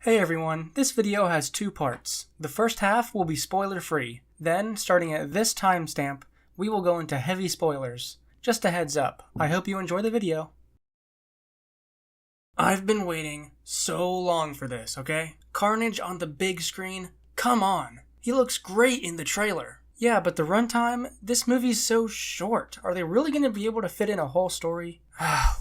Hey everyone, this video has two parts. The first half will be spoiler free. Then, starting at this timestamp, we will go into heavy spoilers. Just a heads up, I hope you enjoy the video. I've been waiting so long for this, okay? Carnage on the big screen? Come on! He looks great in the trailer. Yeah, but the runtime? This movie's so short. Are they really gonna be able to fit in a whole story?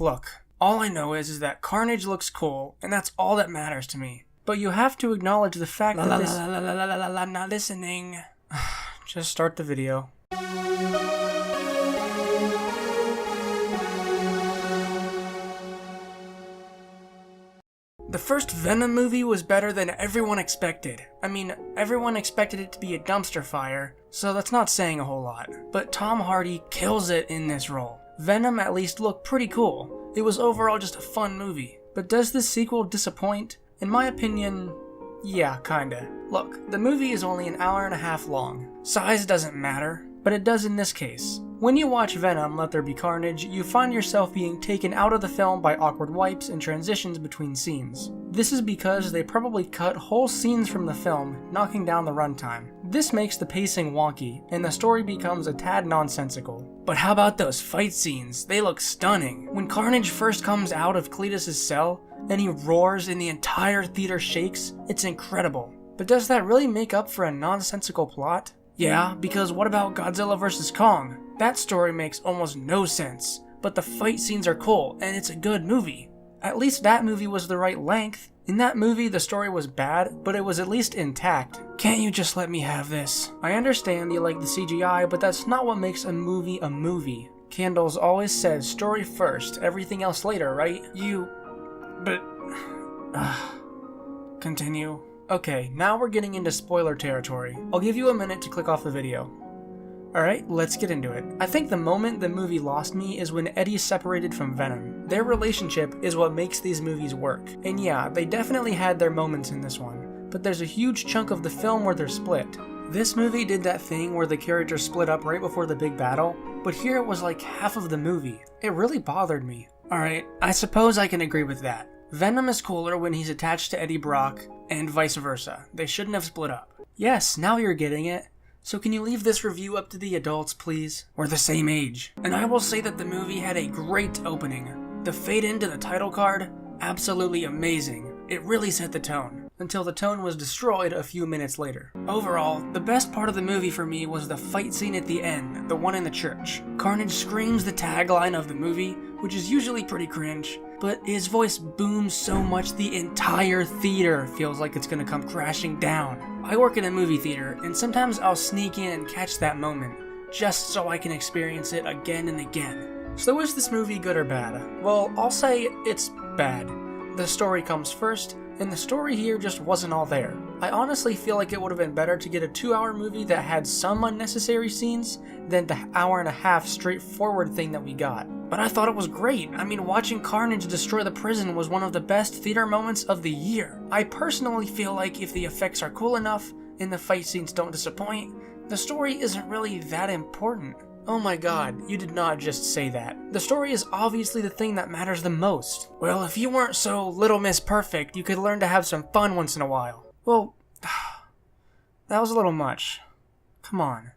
Look, all I know is that Carnage looks cool, and that's all that matters to me. But you have to acknowledge the fact that this— I'm not listening. Just start the video. The first Venom movie was better than everyone expected. I mean, everyone expected it to be a dumpster fire, so that's not saying a whole lot. But Tom Hardy kills it in this role. Venom at least looked pretty cool. It was overall just a fun movie. But does this sequel disappoint? In my opinion, yeah, kinda. Look, the movie is only an hour and a half long. Size doesn't matter, but it does in this case. When you watch Venom, Let There Be Carnage, you find yourself being taken out of the film by awkward wipes and transitions between scenes. This is because they probably cut whole scenes from the film, knocking down the runtime. This makes the pacing wonky, and the story becomes a tad nonsensical. But how about those fight scenes? They look stunning. When Carnage first comes out of Cletus's cell, and he roars and the entire theater shakes, it's incredible. But does that really make up for a nonsensical plot? Yeah, because what about Godzilla vs. Kong? That story makes almost no sense, but the fight scenes are cool, and it's a good movie. At least that movie was the right length. In that movie, the story was bad, but it was at least intact. Can't you just let me have this? I understand you like the CGI, but that's not what makes a movie a movie. Candles always says story first, everything else later, right? Continue. Okay, now we're getting into spoiler territory. I'll give you a minute to click off the video. Alright, let's get into it. I think the moment the movie lost me is when Eddie separated from Venom. Their relationship is what makes these movies work. And yeah, they definitely had their moments in this one, but there's a huge chunk of the film where they're split. This movie did that thing where the characters split up right before the big battle, but here it was like half of the movie. It really bothered me. Alright, I suppose I can agree with that. Venom is cooler when he's attached to Eddie Brock, and vice versa. They shouldn't have split up. Yes, now you're getting it. So can you leave this review up to the adults, please? We're the same age. And I will say that the movie had a great opening. The fade into the title card, absolutely amazing. It really set the tone, until the tone was destroyed a few minutes later. Overall, the best part of the movie for me was the fight scene at the end, the one in the church. Carnage screams the tagline of the movie, which is usually pretty cringe, but his voice booms so much the entire theater feels like it's gonna come crashing down. I work in a movie theater, and sometimes I'll sneak in and catch that moment, just so I can experience it again and again. So is this movie good or bad? Well, I'll say it's bad. The story comes first, and the story here just wasn't all there. I honestly feel like it would have been better to get a 2-hour movie that had some unnecessary scenes than the hour and a half straightforward thing that we got. But I thought it was great. I mean, watching Carnage destroy the prison was one of the best theater moments of the year. I personally feel like if the effects are cool enough and the fight scenes don't disappoint, the story isn't really that important. Oh my god, you did not just say that. The story is obviously the thing that matters the most. Well, if you weren't so Little Miss Perfect, you could learn to have some fun once in a while. Well, that was a little much. Come on.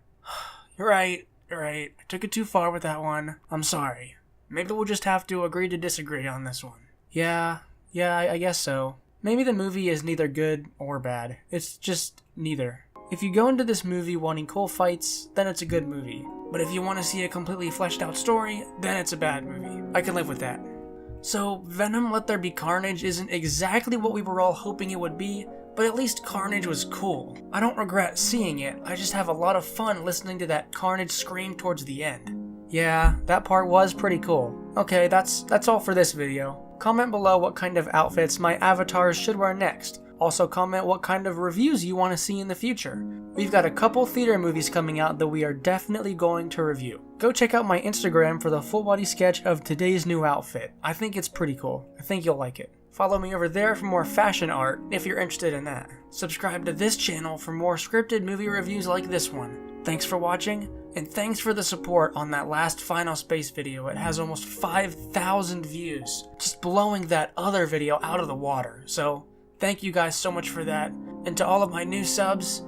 You're right. I took it too far with that one. I'm sorry. Maybe we'll just have to agree to disagree on this one. Yeah, I guess so. Maybe the movie is neither good or bad. It's just neither. If you go into this movie wanting cool fights, then it's a good movie. But if you want to see a completely fleshed out story, then it's a bad movie. I can live with that. So, Venom Let There Be Carnage isn't exactly what we were all hoping it would be, but at least Carnage was cool. I don't regret seeing it, I just have a lot of fun listening to that Carnage scream towards the end. Yeah, that part was pretty cool. Okay, that's all for this video. Comment below what kind of outfits my avatars should wear next. Also comment what kind of reviews you want to see in the future. We've got a couple theater movies coming out that we are definitely going to review. Go check out my Instagram for the full body sketch of today's new outfit. I think it's pretty cool. I think you'll like it. Follow me over there for more fashion art if you're interested in that. Subscribe to this channel for more scripted movie reviews like this one. Thanks for watching, and thanks for the support on that last Final Space video. It has almost 5,000 views, just blowing that other video out of the water. So Thank you guys so much for that. And to all of my new subs,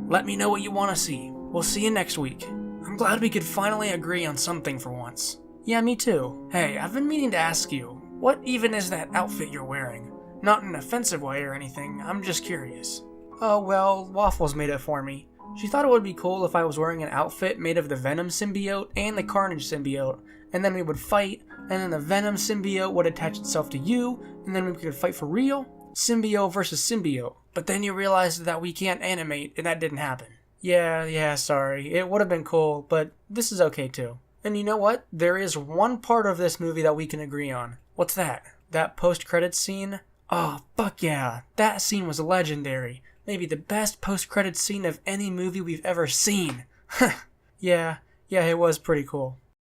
let me know what you want to see. We'll see you next week. I'm glad we could finally agree on something for once. Yeah, me too. Hey, I've been meaning to ask you, what even is that outfit you're wearing? Not in an offensive way or anything, I'm just curious. Oh well, Waffles made it for me. She thought it would be cool if I was wearing an outfit made of the Venom symbiote and the Carnage symbiote, and then we would fight, and then the Venom symbiote would attach itself to you, and then we could fight for real? Symbiote versus symbiote. But then you realized that we can't animate, and that didn't happen. Yeah, sorry. It would have been cool, but this is okay too. And you know what? There is one part of this movie that we can agree on. What's that? That post-credits scene? Oh, fuck yeah. That scene was legendary. Maybe the best post-credits scene of any movie we've ever seen. Yeah, it was pretty cool.